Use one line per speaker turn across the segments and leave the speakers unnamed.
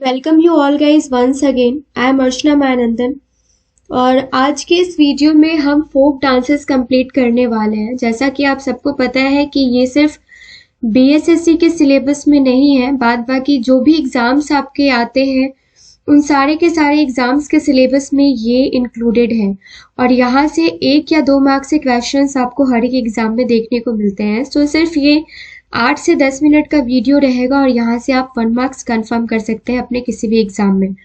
Welcome you all guys once again. I am Archana Manandan और आज के इस वीडियो में हम फोक डांसेस कंप्लीट करने वाले हैं। जैसा कि आप सबको पता है कि ये सिर्फ बीएसएससी के सिलेबस में नहीं है, बाद बाकी जो भी एग्जाम्स आपके आते हैं उन सारे के सारे एग्जाम्स के सिलेबस में ये इंक्लूडेड है और यहाँ से 1 या 2 मार्क्स के क्वेश्चंस आपको हर एक एग्जाम में देखने को मिलते हैं। तो सिर्फ ये 8 से 10 मिनट का वीडियो रहेगा और यहाँ से आप 1 मार्क्स कंफर्म कर सकते हैं अपने किसी भी एग्जाम में।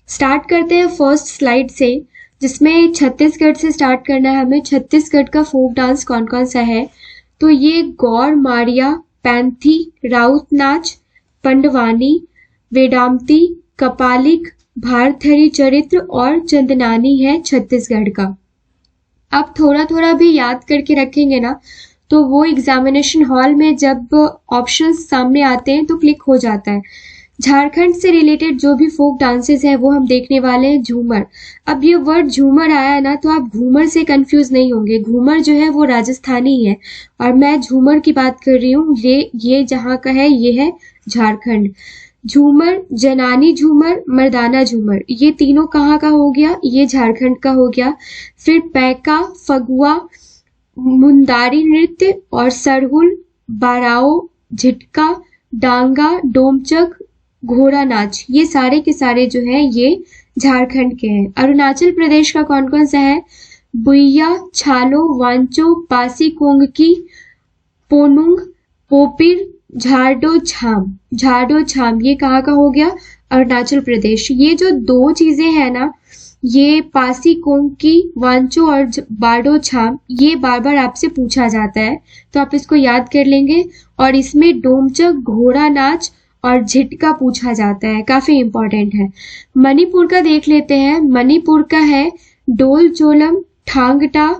स्टार्ट करते हैं फर्स्ट स्लाइड से, जिसमें छत्तीसगढ़ से स्टार्ट करना है हमें। छत्तीसगढ़ का फोक डांस कौन कौन सा है, तो ये गौर मारिया, पैंथी, राउत नाच, पंडवानी, वेदांती, कपालिक, भारथरी चरित्र और चंदनानी है छत्तीसगढ़ का। आप थोड़ा थोड़ा भी याद करके रखेंगे ना तो वो एग्जामिनेशन हॉल में जब ऑप्शंस सामने आते हैं तो क्लिक हो जाता है। झारखंड से रिलेटेड जो भी फोक डांसेस है वो हम देखने वाले हैं झूमर। अब ये वर्ड झूमर आया है ना तो आप घूमर से कंफ्यूज नहीं होंगे। घूमर जो है वो राजस्थानी है और मैं झूमर की बात कर रही हूँ। ये जहाँ का है ये है झारखंड। झूमर, जनानी झूमर, मर्दाना झूमर, ये तीनों कहाँ का हो गया, ये झारखंड का हो गया। फिर पैका, फगुआ, मुंदारी नृत्य और सरहुल, बाराओ, झिटका, डांगा, डोमचक, घोड़ा नाच, ये सारे के सारे जो है ये झारखंड के हैं। अरुणाचल प्रदेश का कौन कौन सा है, बुइया, छालो, वांचो, पासी कोंगकी, पोनुंग, पोपिर, झाडो छाम। झाडो छाम ये कहाँ का हो गया, अरुणाचल प्रदेश। ये जो 2 चीजें हैं ना, ये पासी कोंगकी, वांचो और बाडो छाम, ये बार बार आपसे पूछा जाता है तो आप इसको याद कर लेंगे। और इसमें डोमचक, घोड़ा नाच और झिटका पूछा जाता है, काफी इंपॉर्टेंट है। मणिपुर का देख लेते हैं। मणिपुर का है डोल चोलम, ठांगटा,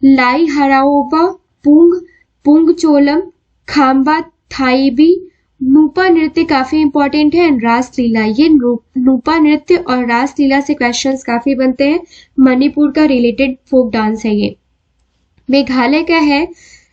लाई हराओबा, पुंग, पुंग चोलम, खाम्बा थाईबी, नूपा नृत्य काफी इंपॉर्टेंट है। रासलीला, ये नूपा नृत्य और रासलीला से क्वेश्चंस काफी बनते हैं। मणिपुर का रिलेटेड फोक डांस है ये। मेघालय का है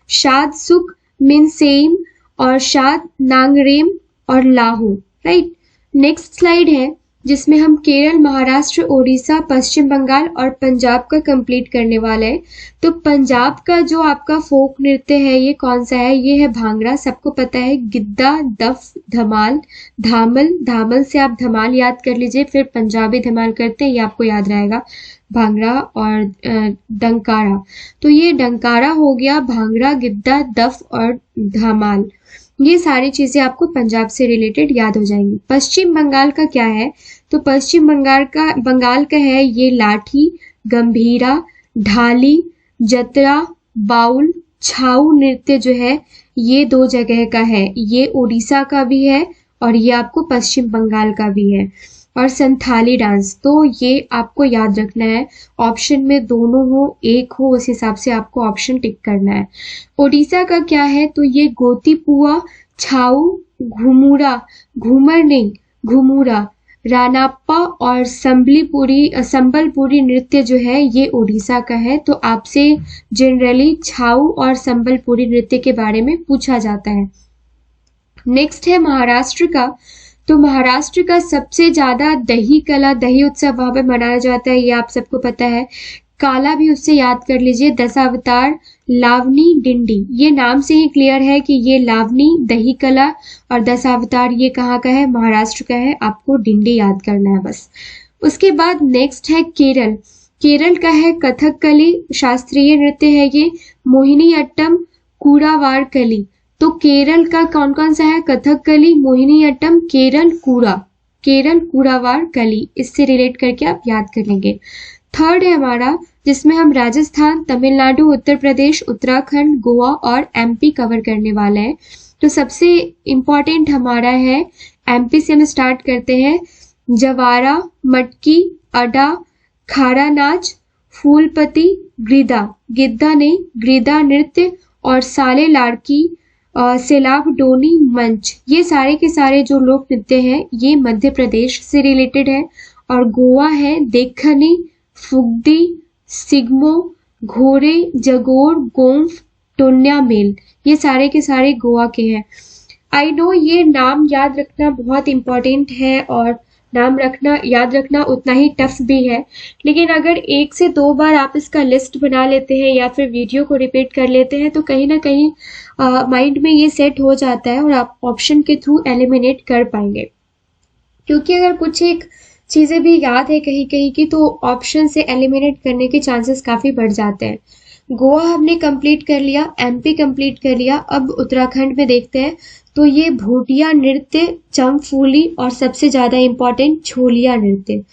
शाद सुक, मिनसेम और शाद नांगरेम और लाहू, राइट। नेक्स्ट स्लाइड है जिसमें हम केरल, महाराष्ट्र, ओडिशा, पश्चिम बंगाल और पंजाब का कंप्लीट करने वाले हैं। तो पंजाब का जो आपका फोक नृत्य है ये कौन सा है, ये है भांगड़ा। सबको पता है गिद्दा, दफ, धमाल, धामल। धामल से आप धमाल याद कर लीजिए, फिर पंजाबी धमाल करते हैं, ये आपको याद रहेगा। भांगड़ा और डंकारा, तो ये डंकारा हो गया, भांगड़ा, गिद्दा, दफ और धमाल, ये सारी चीजें आपको पंजाब से रिलेटेड याद हो जाएंगी। पश्चिम बंगाल का क्या है, तो पश्चिम बंगाल का है ये लाठी, गंभीरा, ढाली, जतरा, बाउल, छाऊ नृत्य जो है ये 2 जगह का है। ये उड़ीसा का भी है और ये आपको पश्चिम बंगाल का भी है। और संथाली डांस, तो ये आपको याद रखना है, ऑप्शन में दोनों हो, एक हो, उस हिसाब से आपको ऑप्शन टिक करना है। ओडिशा का क्या है, तो ये गोतीपुआ, छाऊ, घुमुरा, घूमर नहीं घुमुरा, रानाप्पा और संबलपुरी नृत्य जो है ये ओडिशा का है। तो आपसे जनरली छाऊ और संबलपुरी नृत्य के बारे में पूछा जाता है। नेक्स्ट है महाराष्ट्र का। तो महाराष्ट्र का सबसे ज्यादा दही कला, दही उत्सव वहां पे मनाया जाता है, ये आप सबको पता है। काला भी उससे याद कर लीजिए। दशावतार, लावनी, डिंडी, ये नाम से ही क्लियर है कि ये लावनी, दही कला और दशावतार ये कहाँ का है, महाराष्ट्र का है। आपको डिंडी याद करना है बस। उसके बाद नेक्स्ट है केरल। केरल का है कथकली, शास्त्रीय नृत्य है ये। मोहिनी अट्टम, कूड़ावार कली, तो केरल का कौन कौन सा है, कथकली, मोहिनी अट्टम, केरल कूड़ावार कली, इससे रिलेट करके आप याद कर लेंगे। थर्ड है हमारा जिसमें हम राजस्थान, तमिलनाडु, उत्तर प्रदेश, उत्तराखंड, गोवा और एमपी कवर करने वाले हैं। तो सबसे इम्पोर्टेंट हमारा है एमपी से हम स्टार्ट करते हैं। जवारा, मटकी, अडा, खारा नाच, फूलपति, गिद्दा नहीं ग्रीदा नृत्य और साले लाड़की, सेलाब डोनी, मंच, ये सारे के सारे जो लोक नृत्य हैं ये मध्य प्रदेश से रिलेटेड है। और गोवा है देखनी, फुगदी, सिग्मो, घोड़े, जगोर, गोंफ, टोन्या मेल, ये सारे के सारे गोवा के हैं। आई नो ये नाम याद रखना बहुत इम्पोर्टेंट है और नाम रखना, याद रखना उतना ही टफ भी है, लेकिन अगर 1 से 2 बार आप इसका लिस्ट बना लेते हैं या फिर वीडियो को रिपीट कर लेते हैं तो कहीं ना कहीं माइंड में ये सेट हो जाता है और आप ऑप्शन के थ्रू एलिमिनेट कर पाएंगे। क्योंकि अगर कुछ एक चीजें भी याद है कहीं कहीं की तो ऑप्शन से एलिमिनेट करने के चांसेस काफी बढ़ जाते हैं। गोवा हमने कंप्लीट कर लिया, एमपी कंप्लीट कर लिया, अब उत्तराखंड में देखते हैं। तो ये भूटिया नृत्य, चमफूली और सबसे ज्यादा इंपॉर्टेंट छोलिया नृत्य।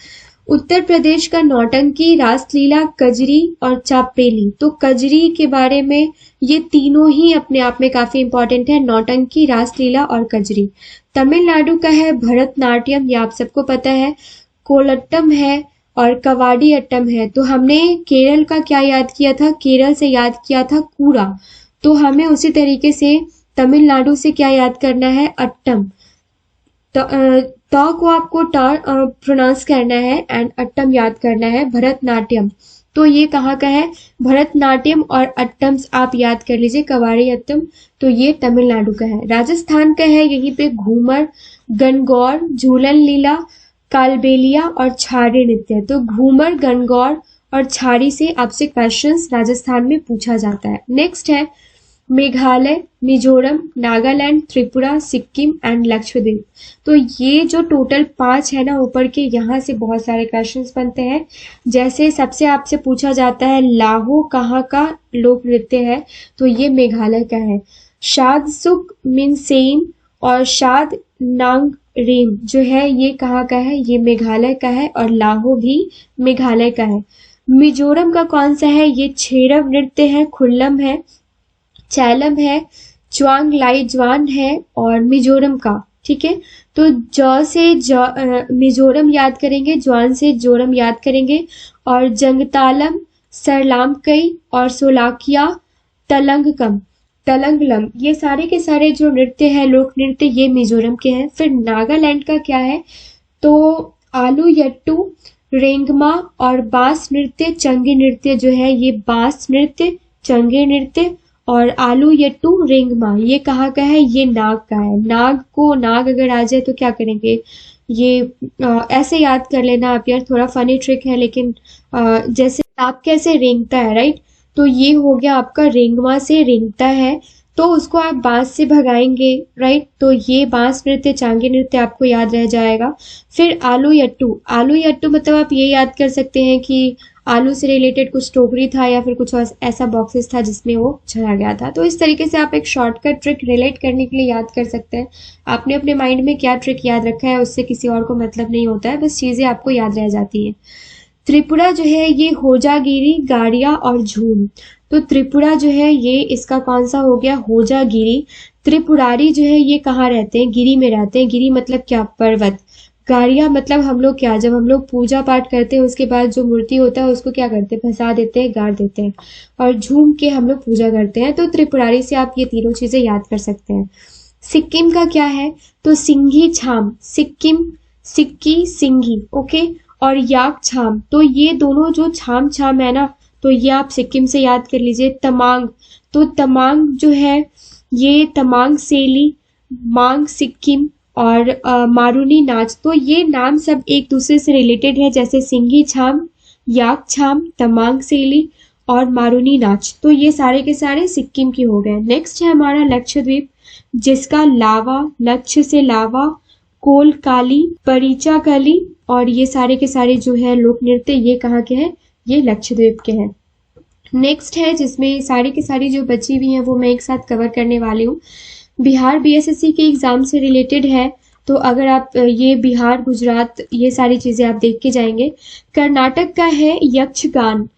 उत्तर प्रदेश का नौटंकी, रासलीला, कजरी और चापेली। तो कजरी के बारे में ये तीनों ही अपने आप में काफी इंपॉर्टेंट है, नौटंकी, रासलीला और कजरी। तमिलनाडु का है भरतनाट्यम, ये आप सबको पता है। कोलट्टम है और कवाडी अट्टम है। तो हमने केरल का क्या याद किया था, केरल से याद किया था कूड़ा। तो हमें उसी तरीके से तमिलनाडु से क्या याद करना है, अट्टम। तो को आपको प्रोनाउंस करना है एंड अट्टम याद करना है। भरतनाट्यम तो ये कहाँ का है, भरतनाट्यम और अट्टम्स आप याद कर लीजिए, कवाड़ी अट्टम। तो ये तमिलनाडु का है। राजस्थान का है यहीं पे घूमर, गणगौर, झूलन लीला, कालबेलिया और छाड़ी नृत्य। तो घूमर, गणगौर और छाड़ी से आपसे क्वेश्चंस राजस्थान में पूछा जाता है। नेक्स्ट है मेघालय, मिजोरम, नागालैंड, त्रिपुरा, सिक्किम एंड लक्षद्वीप। तो ये जो टोटल 5 है ना ऊपर के, यहाँ से बहुत सारे क्वेश्चंस बनते हैं। जैसे सबसे आपसे पूछा जाता है लाहो कहाँ का लोक नृत्य है, तो ये मेघालय का है। शाद सुक मिनसेन और शाद नांग रेम जो है ये कहाँ का है, ये मेघालय का है और लाहो भी मेघालय का है। मिजोरम का कौन सा है, ये छेरव नृत्य है, खुल्लम है, चैलम है, च्वांग लाई ज्वान है और मिजोरम का। ठीक है, तो जौ से मिजोरम याद करेंगे, ज्वान से जोरम याद करेंगे और जंगतालम, सरलामकई और सोलाकिया, तलंगलम, ये सारे के सारे जो नृत्य है, लोक नृत्य, ये मिजोरम के हैं। फिर नागालैंड का क्या है, तो आलू यट्टू, रेंगमा और बांस नृत्य, चंगे नृत्य जो है ये बांस नृत्य, चंगे नृत्य और आलू यट्टू, रेंगमा ये कहाँ का है, ये नाग का है। नाग अगर आ जाए तो क्या करेंगे, ये ऐसे याद कर लेना आप यार, थोड़ा फनी ट्रिक है लेकिन जैसे सांप कैसे रेंगता है, राइट, तो ये हो गया आपका रेंगमा से रेंगता है, तो उसको आप बांस से भगाएंगे, राइट। तो ये बांस नृत्य, चांगे नृत्य आपको याद रह जाएगा। फिर आलू यट्टू मतलब आप ये याद कर सकते हैं कि आलू से रिलेटेड कुछ टोकरी था या फिर कुछ ऐसा बॉक्सेस था जिसमें वो चला गया था। तो इस तरीके से आप एक शॉर्टकट ट्रिक रिलेट करने के लिए याद कर सकते हैं। आपने अपने माइंड में क्या ट्रिक याद रखा है उससे किसी और को मतलब नहीं होता है, बस चीजें आपको याद रह जाती है। त्रिपुरा जो है ये होजागिरी, गाड़िया और झूम। तो त्रिपुरा जो है ये इसका कौन सा हो गया, होजागिरी। त्रिपुरारी जो है ये कहाँ रहते हैं, गिरी में रहते हैं। गिरी मतलब क्या, पर्वत। गाड़िया मतलब हम लोग क्या, जब हम लोग पूजा पाठ करते हैं उसके बाद जो मूर्ति होता है उसको क्या करते हैं, फंसा देते हैं, गाड़ देते हैं। और झूम के हम लोग पूजा करते हैं। तो त्रिपुरारी से आप ये तीनों चीजें याद कर सकते हैं। सिक्किम का क्या है, तो सिंघी छाम, सिक्किम, सिक्की, सिंघी, ओके। और याक छाम, तो ये दोनों जो छाम है ना, तो ये आप सिक्किम से याद कर लीजिए। तमांग, तो तमांग जो है ये तमांग सेली, मांग सिक्किम और मारूनी नाच। तो ये नाम सब एक दूसरे से रिलेटेड है, जैसे सिंघी छाम, याक छाम, तमांग सेली और मारूनी नाच। तो ये सारे के सारे सिक्किम की हो गए। नेक्स्ट है हमारा लक्षद्वीप, जिसका लावा, लक्ष्य से लावा, कोल काली, परिचा कली और ये सारे के सारे जो है लोक नृत्य ये कहाँ के हैं, ये लक्षद्वीप के हैं। नेक्स्ट है जिसमें सारी की सारी जो बची हुई हैं वो मैं एक साथ कवर करने वाली हूँ। बिहार बीएसएससी के एग्जाम से रिलेटेड है, तो अगर आप ये बिहार, गुजरात ये सारी चीजें आप देख के जाएंगे। कर्नाटक का है यक्षगान,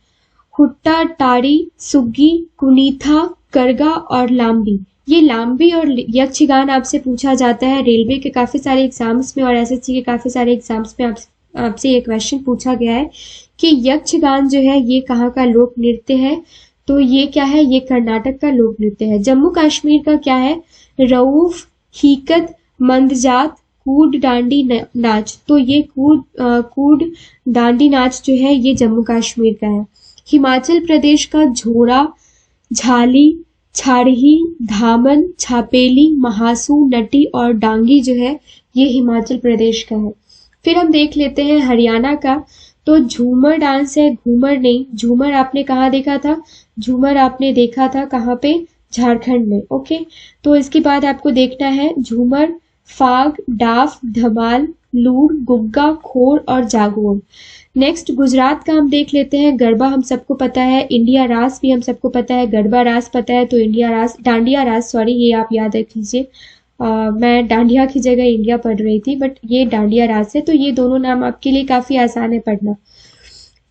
हुट्टा, टारी, सुग्गी, कुनीथा, करगा और लाम्बी। ये लाम्बी और यक्षगान आपसे पूछा जाता है रेलवे के काफी सारे एग्जाम्स में और एसएससी के काफी सारे एग्जाम्स में आपसे ये क्वेश्चन पूछा गया है कि यक्षगान जो है ये कहाँ का लोक नृत्य है, तो ये क्या है, ये कर्नाटक का लोक नृत्य है। जम्मू कश्मीर का क्या है, रऊफ, हीकत, मंदजात, कूड डांडी नाच। तो ये कूड डांडी नाच जो है ये जम्मू कश्मीर का है। हिमाचल प्रदेश का झोड़ा, झाली, छाड़ही, धामन, छापेली, महासू, नटी और डांगी जो है ये हिमाचल प्रदेश का है। फिर हम देख लेते हैं हरियाणा का, तो झूमर डांस है, घूमर नहीं। झूमर आपने कहाँ देखा था? झूमर आपने देखा था कहाँ पे? झारखंड में। ओके, तो इसके बाद आपको देखना है झूमर, फाग, डाफ, धमाल, लूर, गुग्गा, खोर और जागोर। नेक्स्ट गुजरात का हम देख लेते हैं। गरबा हम सबको पता है, इंडिया रास भी हम सबको पता है, गरबा रास पता है, तो इंडिया रास, डांडिया रास, सॉरी, ये आप याद रख लीजिए। मैं डांडिया की जगह इंडिया पढ़ रही थी, बट ये डांडिया रास है, तो ये दोनों नाम आपके लिए काफी आसान है पढ़ना।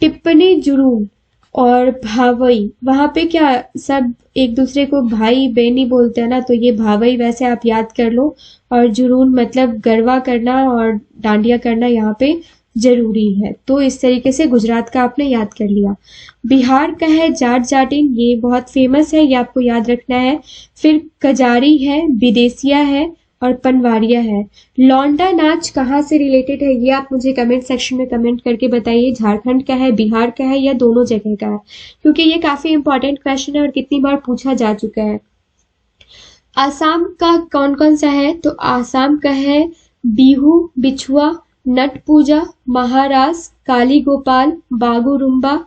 टिप्पणी, जुनून और भावई, वहां पे क्या सब एक दूसरे को भाई बहनी बोलते हैं ना, तो ये भावई वैसे आप याद कर लो। और जुनून मतलब गरबा करना और डांडिया करना यहाँ पे जरूरी है। तो इस तरीके से गुजरात का आपने याद कर लिया। बिहार का है जाट जाटिन, ये बहुत फेमस है, ये आपको याद रखना है। फिर कजारी है, विदेशिया है और पनवारिया है। लौंडा नाच कहाँ से रिलेटेड है, ये आप मुझे कमेंट सेक्शन में कमेंट करके बताइए। झारखंड का है, बिहार का है या दोनों जगह का है, क्योंकि ये काफी इंपॉर्टेंट क्वेश्चन है और कितनी बार पूछा जा चुका है। आसाम का कौन कौन सा है, तो आसाम का है बिहू, बिछुआ, नट पूजा, महारास, काली गोपाल, बागुरुम्बा,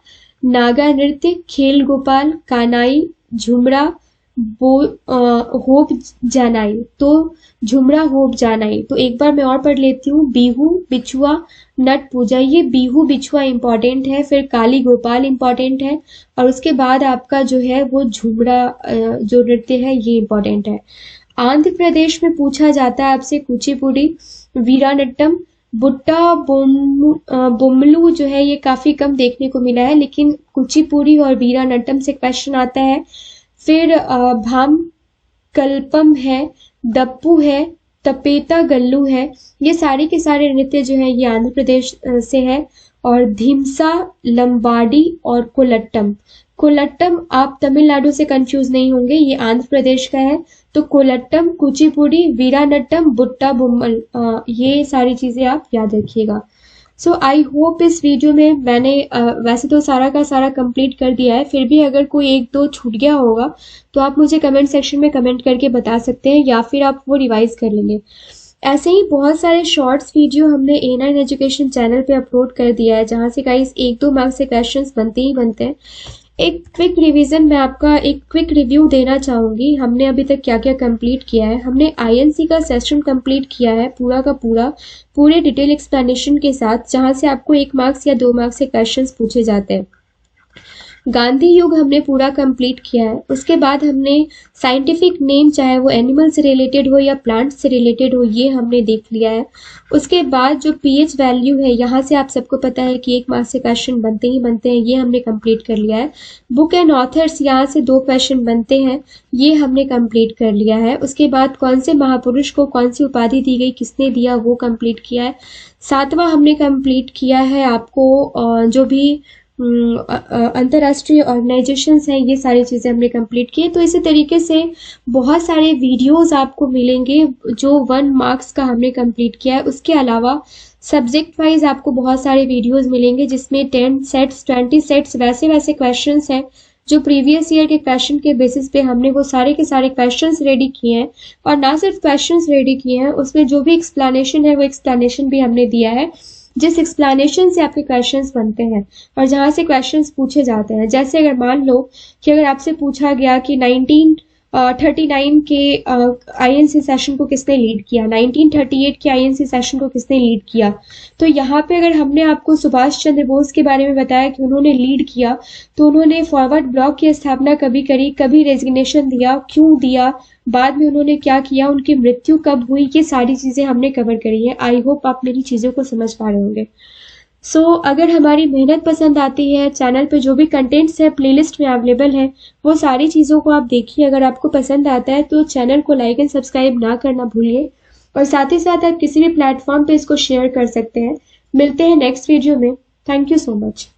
नागा नृत्य, खेल गोपाल, कानाई, झुमरा, होप जानाई। तो झुमरा, होप जानाई। तो एक बार मैं और पढ़ लेती हूँ। बिहू, बिछुआ, नट पूजा, ये बिहू बिछुआ इंपॉर्टेंट है। फिर काली गोपाल इंपॉर्टेंट है, और उसके बाद आपका जो है वो झुमरा जो नृत्य है ये इंपॉर्टेंट है। आंध्र प्रदेश में पूछा जाता है आपसे कुचिपुड़ी, वीरानट्टम, बुट्टा बुमलू जो है ये काफी कम देखने को मिला है, लेकिन कुचिपुड़ी और वीरानट्टम से क्वेश्चन आता है। फिर भाम कल्पम है, दप्पू है, तपेता गल्लू है, ये सारे के सारे नृत्य जो है ये आंध्र प्रदेश से है। और धिमसा, लंबाडी और कोलट्टम। कोलट्टम आप तमिलनाडु से कंफ्यूज नहीं होंगे, ये आंध्र प्रदेश का है। तो कोलट्टम, कुचिपुड़ी, वीरानट्टम, बुट्टा बुम्मल, ये सारी चीजें आप याद रखिएगा। सो आई होप इस वीडियो में मैंने वैसे तो सारा का सारा कंप्लीट कर दिया है, फिर भी अगर कोई एक दो छूट गया होगा तो आप मुझे कमेंट सेक्शन में कमेंट करके बता सकते हैं, या फिर आप वो रिवाइज कर लेंगे। ऐसे ही बहुत सारे शॉर्ट्स वीडियो हमने A9 एजुकेशन चैनल पे अपलोड कर दिया है, जहां से गाइस 1-2 मार्क्स से क्वेश्चंस बनते ही बनते हैं। एक क्विक रिवीजन में आपका एक क्विक रिव्यू देना चाहूंगी। हमने अभी तक क्या क्या कंप्लीट किया है। हमने INC का सेशन कंप्लीट किया है पूरा का पूरा, पूरे डिटेल एक्सप्लेनेशन के साथ, जहां से आपको 1 मार्क्स या 2 मार्क्स से क्वेश्चंस पूछे जाते हैं। गांधी युग हमने पूरा कंप्लीट किया है। उसके बाद हमने साइंटिफिक नेम, चाहे वो एनिमल से रिलेटेड हो या प्लांट से रिलेटेड हो, ये हमने देख लिया है। उसके बाद जो pH वैल्यू है, यहाँ से आप सबको पता है कि 1 मार्क्स से क्वेश्चन बनते ही बनते हैं, ये हमने कंप्लीट कर लिया है। बुक एंड ऑथर्स, यहाँ से 2 क्वेश्चन बनते हैं, ये हमने कंप्लीट कर लिया है। उसके बाद कौन से महापुरुष को कौन सी उपाधि दी गई, किसने दिया, वो कंप्लीट किया है। 7वां हमने कंप्लीट किया है आपको जो भी अंतर्राष्ट्रीय ऑर्गेनाइजेशंस हैं, ये सारी चीजें हमने कंप्लीट की है। तो इसी तरीके से बहुत सारे वीडियोस आपको मिलेंगे जो 1 मार्क्स का हमने कंप्लीट किया है। उसके अलावा सब्जेक्ट वाइज आपको बहुत सारे वीडियोस मिलेंगे, जिसमें 10 सेट्स 20 सेट्स वैसे वैसे क्वेश्चंस हैं जो प्रीवियस ईयर के क्वेश्चन के बेसिस पे हमने वो सारे के सारे क्वेश्चंस रेडी किए हैं। और ना सिर्फ क्वेश्चंस रेडी किए हैं, उसमें जो भी एक्सप्लेनेशन है वो एक्सप्लेनेशन भी हमने दिया है, जिस एक्सप्लेनेशन से आपके क्वेश्चंस बनते हैं और जहां से क्वेश्चंस पूछे जाते हैं। जैसे अगर मान लो कि अगर आपसे पूछा गया कि 1939 के INC सेशन को किसने लीड किया, 1938 के INC सेशन को किसने लीड किया, तो यहाँ पे अगर हमने आपको सुभाष चंद्र बोस के बारे में बताया कि उन्होंने लीड किया, तो उन्होंने फॉरवर्ड ब्लॉक की स्थापना कभी करी, कभी रेजिग्नेशन दिया, क्यों दिया, बाद में उन्होंने क्या किया, उनकी मृत्यु कब हुई, ये सारी चीजें हमने कवर करी है। आई होप आप मेरी चीजों को समझ पा रहे होंगे। अगर हमारी मेहनत पसंद आती है, चैनल पे जो भी कंटेंट्स है प्लेलिस्ट में अवेलेबल है, वो सारी चीज़ों को आप देखिए। अगर आपको पसंद आता है तो चैनल को लाइक एंड सब्सक्राइब ना करना भूलिए, और साथ ही साथ आप किसी भी प्लेटफॉर्म पे इसको शेयर कर सकते हैं। मिलते हैं नेक्स्ट वीडियो में। Thank you so much.